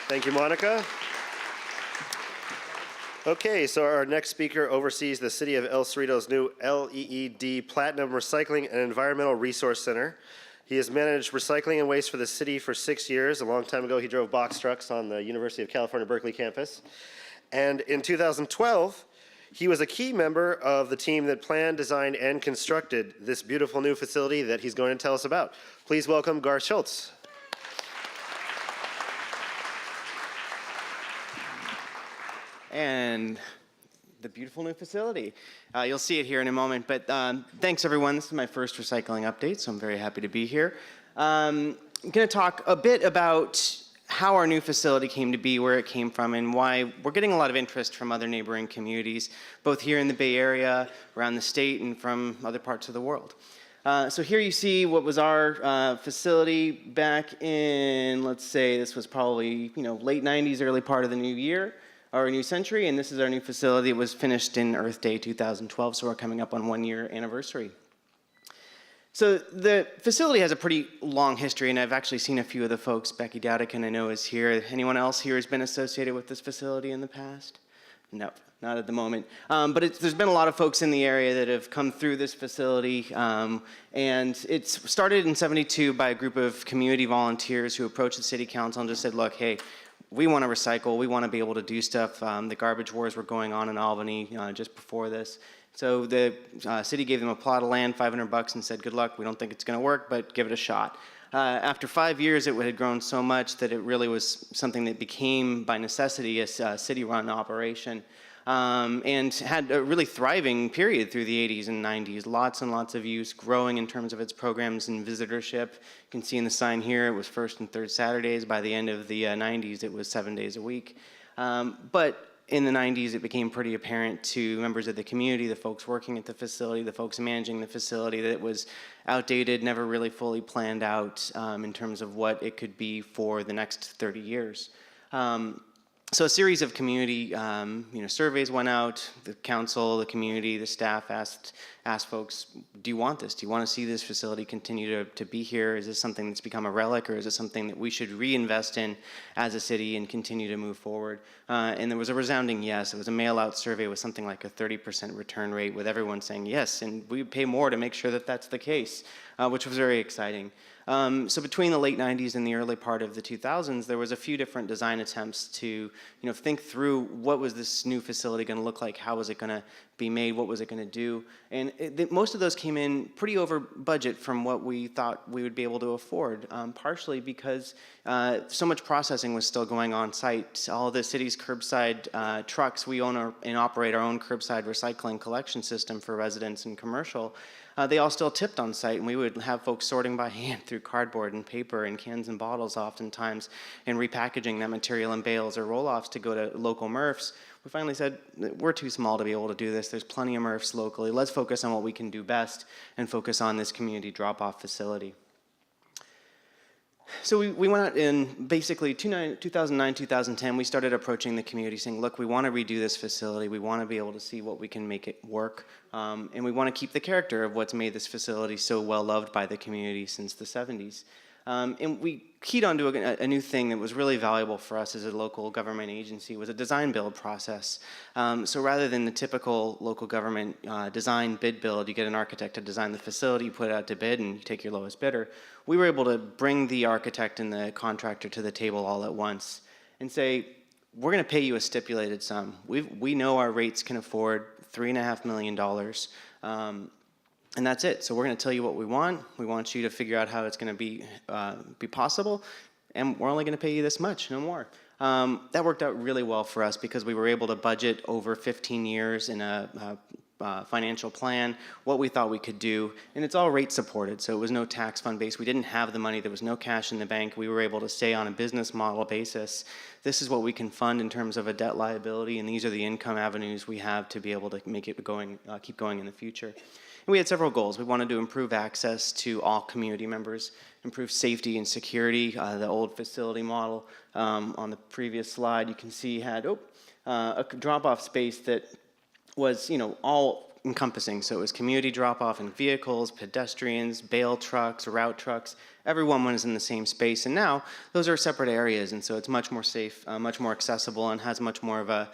Thank you, Monica. Okay, so our next speaker oversees the City of El Cerrito's new LEED Platinum Recycling and Environmental Resource Center. He has managed recycling and waste for the city for 6 years. A long time ago, he drove box trucks on the University of California, Berkeley campus. And in 2012, he was a key member of the team that planned, designed, and constructed this beautiful new facility that he's going to tell us about. Please welcome Garth Schultz. And the beautiful new facility. You'll see it here in a moment, but thanks everyone. This is my first recycling update, so I'm very happy to be here. I'm going to talk a bit about how our new facility came to be, where it came from, and why we're getting a lot of interest from other neighboring communities, both here in the Bay Area, around the state, and from other parts of the world. So here you see what was our facility back in, let's say, this was probably late 90s, early part of the new year, or new century, and this is our new facility. It was finished in Earth Day 2012, so we're coming up on 1 year anniversary. So the facility has a pretty long history, and I've actually seen a few of the folks. Becky Dowdican, I know, is here. Anyone else here has been associated with this facility in the past? No, not at the moment. But there's been a lot of folks in the area that have come through this facility, and it's started in '72 by a group of community volunteers who approached the city council and just said, look, hey, we want to recycle, we want to be able to do stuff. The garbage wars were going on in Albany just before this. So the city gave them a plot of land, $500, and said, good luck, we don't think it's going to work, but give it a shot. After 5 years, it had grown so much that it really was something that became, by necessity, a city-run operation. And had a really thriving period through the 80s and 90s. Lots and lots of use, growing in terms of its programs and visitorship. You can see in the sign here, it was first and third Saturdays. By the end of the 90s, it was 7 days a week. But in the 90s, it became pretty apparent to members of the community, the folks working at the facility, the folks managing the facility, that it was outdated, never really fully planned out in terms of what it could be for the next 30 years. So a series of community surveys went out. The council, the community, the staff asked folks, do you want this? Do you want to see this facility continue to be here? Is this something that's become a relic, or is it something that we should reinvest in as a city and continue to move forward? And there was a resounding yes. It was a mail-out survey with something like a 30% return rate, with everyone saying yes, and we would pay more to make sure that that's the case, which was very exciting. So between the late 90s and the early part of the 2000s, there was a few different design attempts to think through what was this new facility going to look like, how was it going to be made, what was it going to do, and most of those came in pretty over budget from what we thought we would be able to afford, partially because so much processing was still going on site. All the city's curbside trucks, we own and operate our own curbside recycling collection system for residents and commercial. They all still tipped on site, and we would have folks sorting by hand through cardboard and paper and cans and bottles oftentimes, and repackaging that material in bales or roll-offs to go to local MRFs. We finally said, we're too small to be able to do this. There's plenty of MRFs locally. Let's focus on what we can do best and focus on this community drop-off facility. So we went out in basically 2009, 2010, we started approaching the community saying, look, we want to redo this facility. We want to be able to see what we can make it work. And we want to keep the character of what's made this facility so well loved by the community since the 70s. And we keyed onto a new thing that was really valuable for us as a local government agency, was a design build process. So rather than the typical local government design bid build, you get an architect to design the facility, you put it out to bid, and you take your lowest bidder. We were able to bring the architect and the contractor to the table all at once and say, we're going to pay you a stipulated sum. We know our rates can afford $3.5 million. And that's it. So we're going to tell you what we want. We want you to figure out how it's going to be possible, and we're only going to pay you this much, no more. That worked out really well for us because we were able to budget over 15 years in a financial plan what we thought we could do, and it's all rate supported, so it was no tax fund based. We didn't have the money. There was no cash in the bank. We were able to say on a business model basis, this is what we can fund in terms of a debt liability, and these are the income avenues we have to be able to make it going, keep going in the future. And we had several goals. We wanted to improve access to all community members, improve safety and security. The old facility model on the previous slide, you can see had a drop-off space that was, all encompassing. So it was community drop-off in vehicles, pedestrians, bale trucks, route trucks. Everyone was in the same space. And now those are separate areas. And so it's much more safe, much more accessible, and has much more of a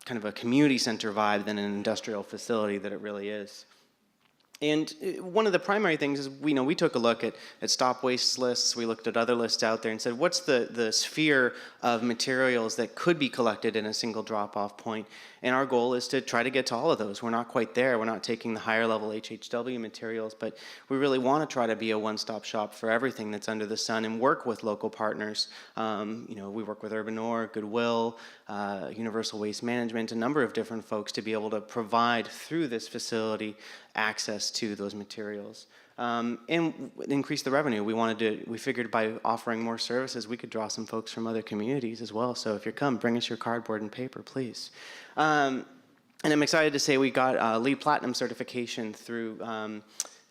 kind of a community center vibe than an industrial facility that it really is. And one of the primary things is, we took a look at stop waste lists. We looked at other lists out there and said, what's the sphere of materials that could be collected in a single drop-off point? And our goal is to try to get to all of those. We're not quite there. We're not taking the higher level HHW materials, but we really want to try to be a one-stop shop for everything that's under the sun and work with local partners. We work with Urban Ore, Goodwill, Universal Waste Management, a number of different folks to be able to provide through this facility access to those materials. And increase the revenue. We figured by offering more services, we could draw some folks from other communities as well. So if you come, bring us your cardboard and paper, please. And I'm excited to say we got LEED Platinum certification through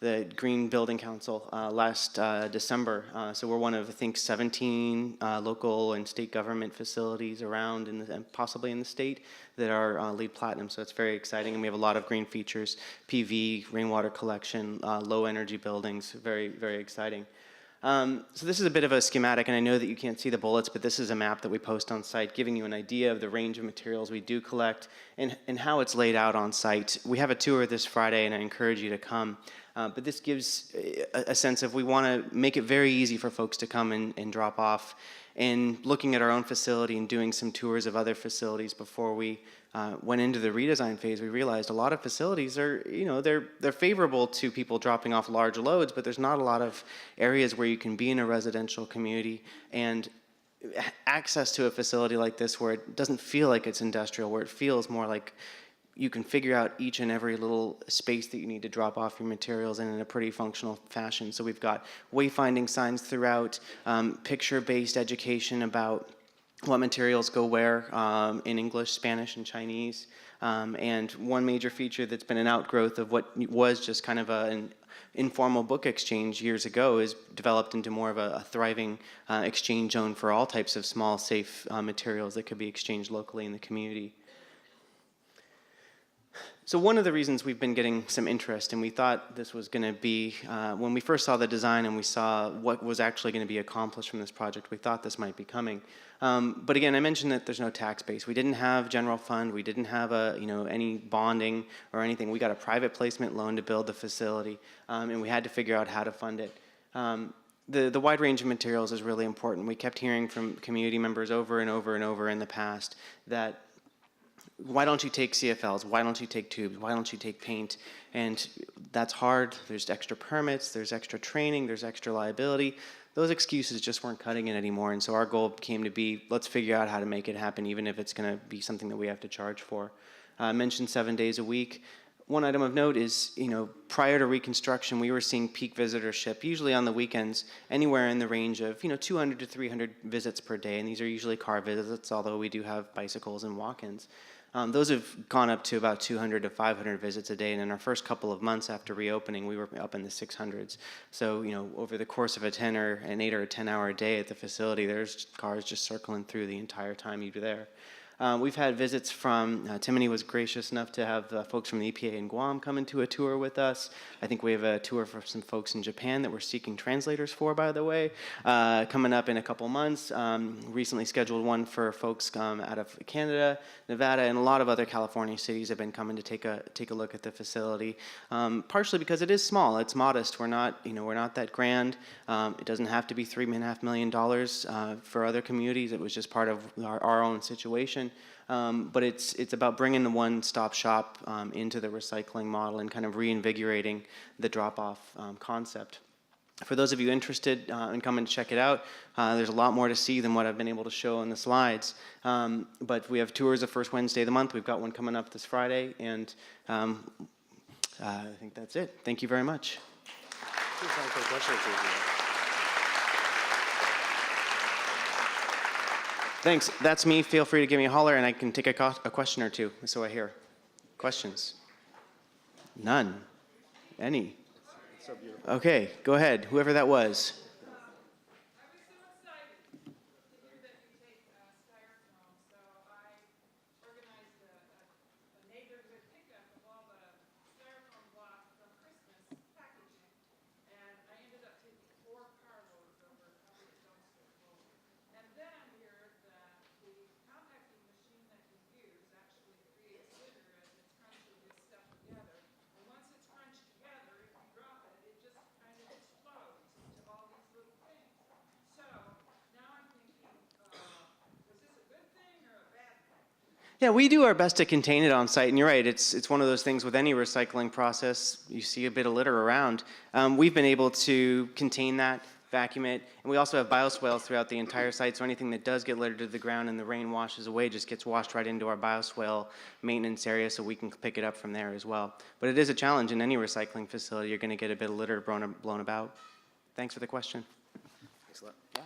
the Green Building Council last December. So we're one of, I think, 17 local and state government facilities around, and possibly in the state, that are LEED Platinum. So it's very exciting, and we have a lot of green features: PV, rainwater collection, low energy buildings. Very, very exciting. So this is a bit of a schematic, and I know that you can't see the bullets, but this is a map that we post on site giving you an idea of the range of materials we do collect and how it's laid out on site. We have a tour this Friday, and I encourage you to come. But this gives a sense of, we want to make it very easy for folks to come and drop off. And looking at our own facility and doing some tours of other facilities before we went into the redesign phase, we realized a lot of facilities are, they're favorable to people dropping off large loads, but there's not a lot of areas where you can be in a residential community and access to a facility like this where it doesn't feel like it's industrial, where it feels more like you can figure out each and every little space that you need to drop off your materials in a pretty functional fashion. So we've got wayfinding signs throughout, picture-based education about what materials go where in English, Spanish, and Chinese. And one major feature that's been an outgrowth of what was just kind of an informal book exchange years ago is developed into more of a thriving exchange zone for all types of small, safe materials that could be exchanged locally in the community. So one of the reasons we've been getting some interest, and we thought this was going to be, when we first saw the design and we saw what was actually going to be accomplished from this project, we thought this might be coming. But again, I mentioned that there's no tax base. We didn't have general fund. We didn't have any bonding or anything. We got a private placement loan to build the facility, and we had to figure out how to fund it. The wide range of materials is really important. We kept hearing from community members over and over and over in the past that, why don't you take CFLs? Why don't you take tubes? Why don't you take paint? And that's hard. There's extra permits, there's extra training, there's extra liability. Those excuses just weren't cutting it anymore. And so our goal came to be, let's figure out how to make it happen, even if it's going to be something that we have to charge for. I mentioned 7 days a week. One item of note is, prior to reconstruction, we were seeing peak visitorship, usually on the weekends, anywhere in the range of, 200 to 300 visits per day. And these are usually car visits, although we do have bicycles and walk-ins. Those have gone up to about 200 to 500 visits a day, and in our first couple of months after reopening, we were up in the 600s. So, over the course of an 8 or 10 hour day at the facility, there's cars just circling through the entire time you're there. We've had visits from, Timony was gracious enough to have folks from the EPA in Guam come into a tour with us. I think we have a tour for some folks in Japan that we're seeking translators for, by the way, coming up in a couple months. Recently scheduled one for folks out of Canada, Nevada, and a lot of other California cities have been coming to take a look at the facility. Partially because it is small, it's modest. We're not that grand. It doesn't have to be $3.5 million for other communities. It was just part of our own situation. But it's about bringing the one-stop shop into the recycling model and kind of reinvigorating the drop-off concept. For those of you interested in coming to check it out, there's a lot more to see than what I've been able to show in the slides. But we have tours the first Wednesday of the month. We've got one coming up this Friday, and I think that's it. Thank you very much. Thanks. That's me. Feel free to give me a holler, and I can take a question or two. So I hear. Questions? None? Any? It's so beautiful. Okay, go ahead. Whoever that was. I was so excited to hear that you take styrofoam, so I organized a neighborhood pickup of all the Yeah, we do our best to contain it on site, and you're right. It's one of those things with any recycling process. You see a bit of litter around. We've been able to contain that, vacuum it, and we also have bioswales throughout the entire site. So anything that does get littered to the ground and the rain washes away just gets washed right into our bioswale maintenance area, so we can pick it up from there as well. But it is a challenge in any recycling facility. You're going to get a bit of litter blown about. Thanks for the question. Thanks a lot. Yeah.